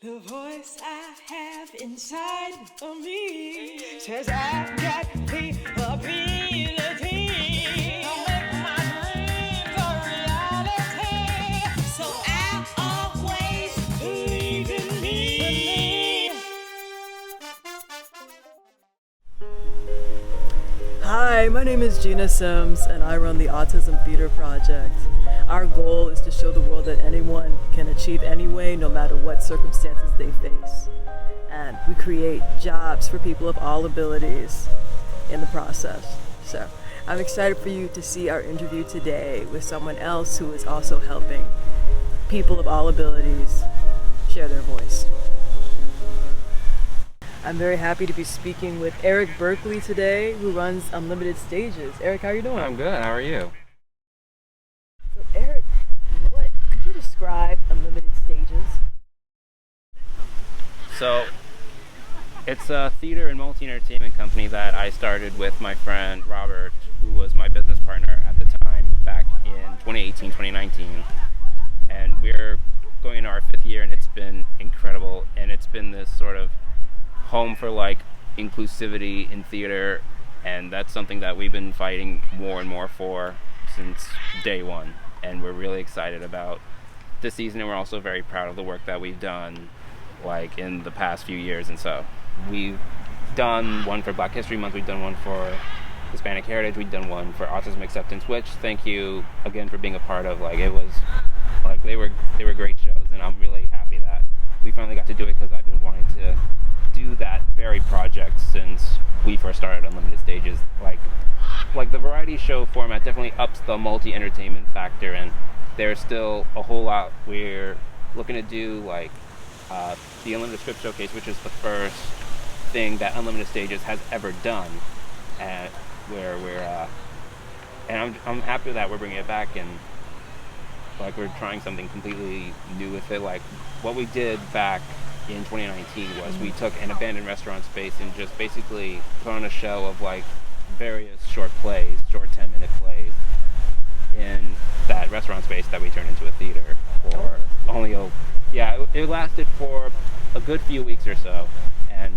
The voice I have inside of me says I've got the ability to make my dreams a reality. So I always believe in me. Hi, my name is Gina Sims and I run the Autism Theater Project. Our goal is to show the world that anyone can achieve anyway, no matter what circumstances they face. And we create jobs for people of all abilities in the process. So I'm excited for you to see our interview today with someone else who is also helping people of all abilities share their voice. I'm very happy to be speaking with Eric Berkeley today, who runs Unlimited Stages. Eric, how are you doing? I'm good. How are you? So Eric, could you describe Unlimited Stages? So, it's a theater and multi-entertainment company that I started with my friend Robert, who was my business partner at the time, back in 2018, 2019. And we're going into our 5th year, and it's been incredible. And it's been this sort of home for like inclusivity in theater, and that's something that we've been fighting more and more for since day one. And we're really excited about this season, and we're also very proud of the work that we've done like in the past few years. And so we've done one for Black History Month, we've done one for Hispanic Heritage, we've done one for Autism Acceptance, which thank you again for being a part of. Like, it was like they were great shows, and I'm really happy that we finally got to do it, because I've been wanting to do that very project since we first started Unlimited Stages. Like the variety show format definitely ups the multi-entertainment factor, and there's still a whole lot we're looking to do, like the Unlimited Script Showcase, which is the first thing that Unlimited Stages has ever done, and where we're and I'm happy that we're bringing it back, and like we're trying something completely new with it. Like what we did back in 2019 was we took an abandoned restaurant space and just basically put on a show of like various short 10-minute plays in that restaurant space that we turned into a theater for it lasted for a good few weeks or so, and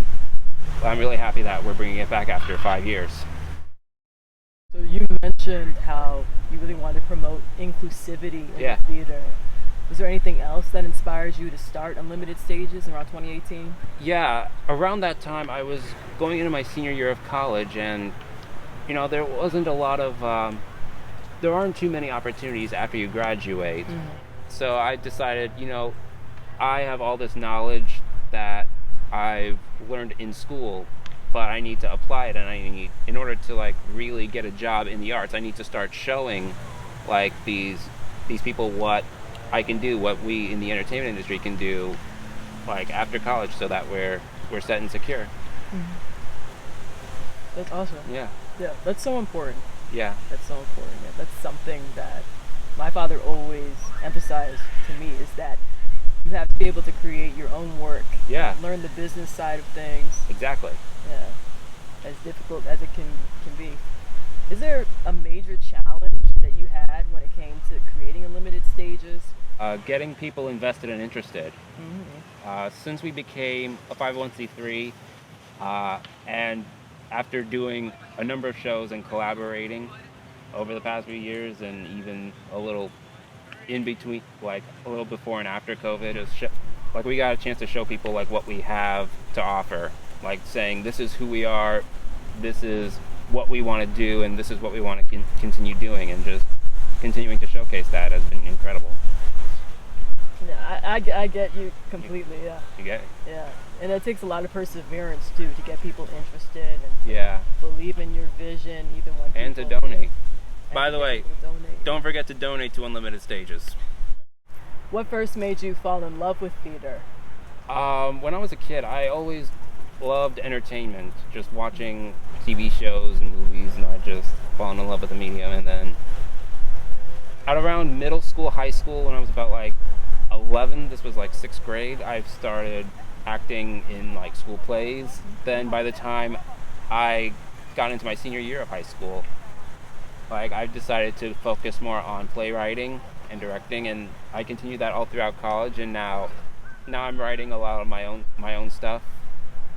I'm really happy that we're bringing it back after 5 years. So you mentioned how you really want to promote inclusivity in the theater. Was there anything else that inspires you to start Unlimited Stages around 2018? Yeah, around that time I was going into my senior year of college, and there wasn't a lot of there aren't too many opportunities after you graduate. Mm-hmm. So I decided, I have all this knowledge that I've learned in school, but I need to apply it, and in order to like really get a job in the arts, I need to start showing like these people what I can do, what we in the entertainment industry can do, like after college, so that we're set and secure. Mm-hmm. That's awesome. Yeah, that's so important. Yeah, that's so important. Yeah, that's something that my father always emphasized to me, is that you have to be able to create your own work. Yeah, learn the business side of things. Exactly. Yeah, as difficult as it can be. Is there a major challenge that you had when it came to creating Unlimited Stages? Getting people invested and interested. Mm-hmm. Since we became a 501c3, and after doing a number of shows and collaborating over the past few years, and even a little in between, like a little before and after COVID, like we got a chance to show people like what we have to offer, like saying this is who we are, this is what we want to do, and this is what we want to continue doing, and just continuing to showcase that has been incredible. Yeah, I get you completely. Yeah. You get it? Yeah, and it takes a lot of perseverance too to get people interested and believe in your vision, even when and to donate. By the way, don't forget to donate to Unlimited Stages. What first made you fall in love with theater? When I was a kid, I always loved entertainment, just watching TV shows and movies, and I just fallen in love with the medium. And then at around middle school, high school, when I was about like 11, this was like 6th grade, I started acting in like school plays. Then by the time I got into my senior year of high school, like I decided to focus more on playwriting and directing, and I continued that all throughout college, and now now I'm writing a lot of my own stuff,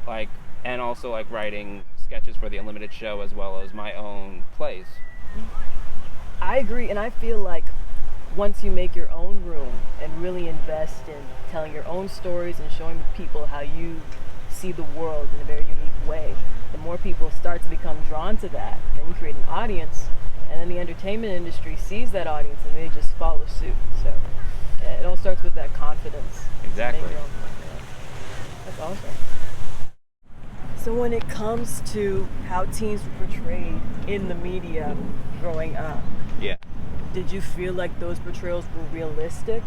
like, and also like writing sketches for the Unlimited show as well as my own plays. I agree, and I feel like once you make your own room and really invest in telling your own stories and showing people how you see the world in a very unique way, the more people start to become drawn to that. Then you create an audience, and then the entertainment industry sees that audience and they just follow suit. So yeah, it all starts with that confidence. Exactly. That's awesome. So when it comes to how teens were portrayed in the media growing up, Yeah. did you feel like those portrayals were realistic?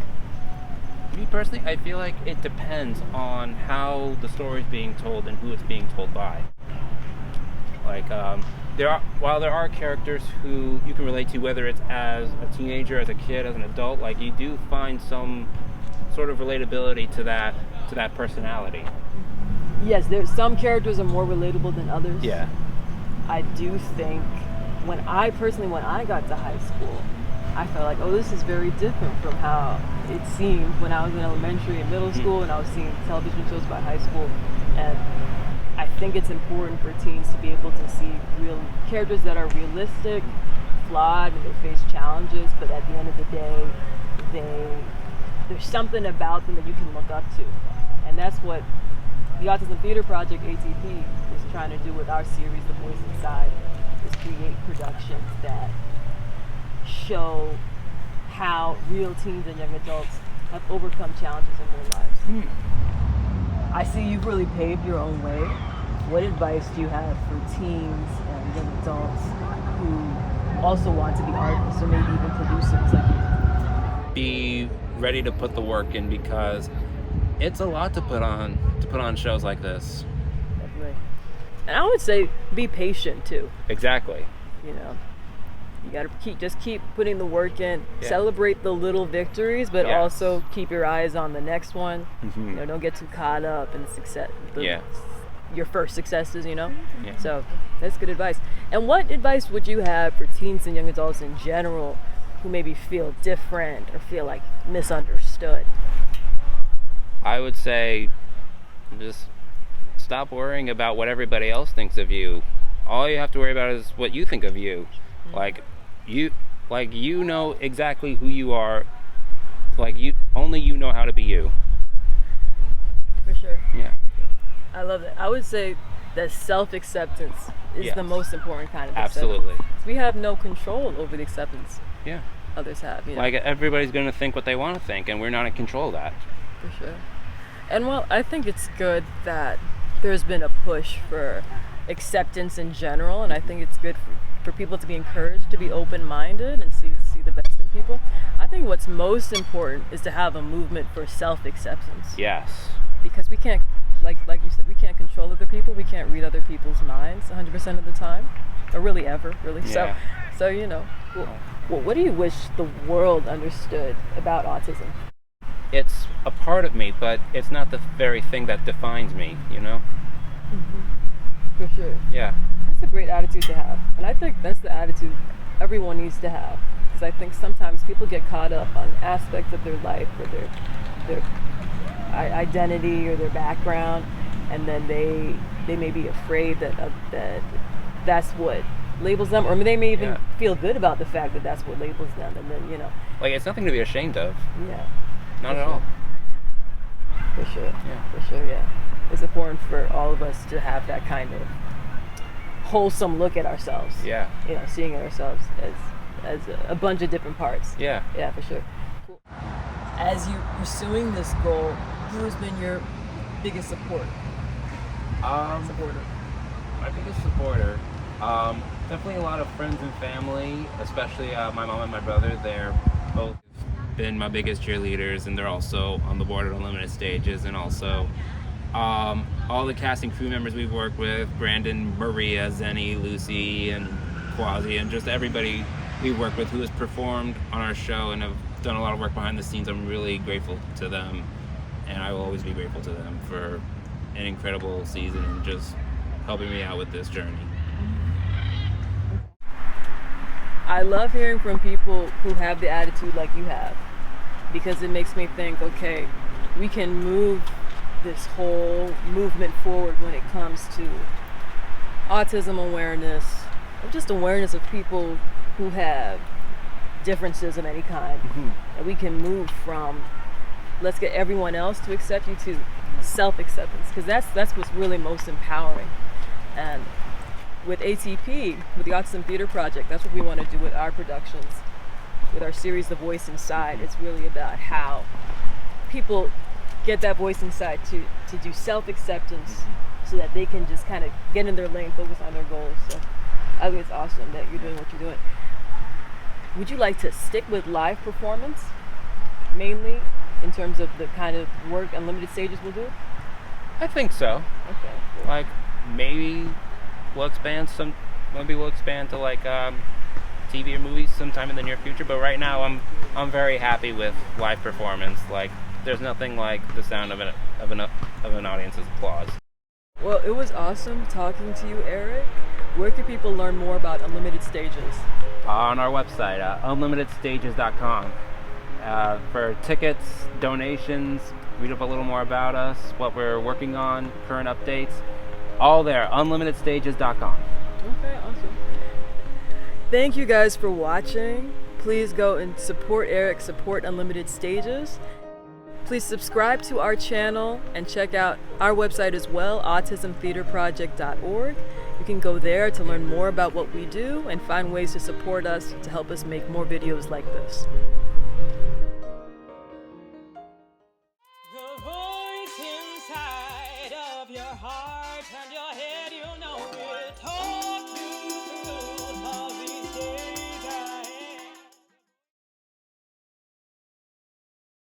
Me personally, I feel like it depends on how the story is being told and who it's being told by. Like, while there are characters who you can relate to, whether it's as a teenager, as a kid, as an adult, like you do find some sort of relatability to that personality. Yes, there's some characters are more relatable than others. Yeah. I do think when I got to high school, I felt like, oh, this is very different from how it seemed when I was in elementary and middle school and I was seeing television shows about high school. And I think it's important for teens to be able to see real characters that are realistic, flawed, and they face challenges, but at the end of the day, there's something about them that you can look up to. And that's what the Autism Theater Project, ATP, is trying to do with our series, The Voice Inside, is create productions that show how real teens and young adults have overcome challenges in their lives. I see you've really paved your own way. What advice do you have for teens and young adults who also want to be artists or maybe even producers like you? Be ready to put the work in, because it's a lot to put on shows like this. Definitely. And I would say be patient too. Exactly. You know, you gotta keep putting the work in. Yeah. Celebrate the little victories, but Yes. also keep your eyes on the next one. Mm-hmm. You know, don't get too caught up in success. Yeah. Your first successes, you know. Yeah. So that's good advice. And what advice would you have for teens and young adults in general who maybe feel different or feel like misunderstood? I would say just stop worrying about what everybody else thinks of you. All you have to worry about is what you think of you. Mm-hmm. You know exactly who you are. You know how to be you. For sure. Yeah. I love that. I would say that self-acceptance is Yes. the most important kind of Absolutely. acceptance. We have no control over the acceptance Yeah. others have. You know? Like, everybody's going to think what they want to think, and we're not in control of that. For sure. And well, I think it's good that there's been a push for acceptance in general, and I think it's good for people to be encouraged to be open-minded and see the best in people. I think what's most important is to have a movement for self-acceptance. Yes. Because we can't, like you said, we can't control other people. We can't read other people's minds 100% of the time, or really ever, really. Yeah. So you know, what do you wish the world understood about autism? It's a part of me, but it's not the very thing that defines me, you know? Mm-hmm. For sure. Yeah. That's a great attitude to have. And I think that's the attitude everyone needs to have. Because I think sometimes people get caught up on aspects of their life or their identity or their background, and then they may be afraid that that's what labels them, or they may even feel good about the fact that that's what labels them, and then, you know. It's nothing to be ashamed of. Yeah. Not at all. For sure. Yeah. For sure, yeah. It's important for all of us to have that kind of wholesome look at ourselves. Yeah. You know, seeing ourselves as a bunch of different parts. Yeah. Yeah, for sure. Cool. As you pursuing this goal, who has been your biggest supporter? My biggest supporter, definitely a lot of friends and family, especially my mom and my brother. They're both been my biggest cheerleaders, and they're also on the board at Unlimited stages, and also all the cast and crew members we've worked with, Brandon, Maria, Zenny, Lucy, and Quasi, and just everybody we've worked with who has performed on our show and have done a lot of work behind the scenes. I'm really grateful to them, and I will always be grateful to them for an incredible season and just helping me out with this journey. I love hearing from people who have the attitude like you have, because it makes me think, okay, we can move this whole movement forward when it comes to autism awareness, or just awareness of people who have differences of any kind. And we can move from let's get everyone else to accept you to self-acceptance, because that's what's really most empowering. And with ATP, with the Autism Theater Project, that's what we want to do with our productions, with our series The Voice Inside. It's really about how people get that voice inside to do self-acceptance, so that they can just kind of get in their lane, focus on their goals. So I think it's awesome that you're doing what you're doing. Would you like to stick with live performance mainly in terms of the kind of work Unlimited Stages will do? I think so. Okay. Cool. Like maybe we'll expand to like TV or movies sometime in the near future. But right now, I'm very happy with live performance. Like there's nothing like the sound of an audience's applause. Well, it was awesome talking to you, Eric. Where can people learn more about Unlimited Stages? On our website, unlimitedstages.com. For tickets, donations, read up a little more about us, what we're working on, current updates, all there, unlimitedstages.com. Okay, awesome. Thank you guys for watching. Please go and support Eric, support Unlimited Stages. Please subscribe to our channel and check out our website as well, autismtheaterproject.org. You can go there to learn more about what we do and find ways to support us to help us make more videos like this.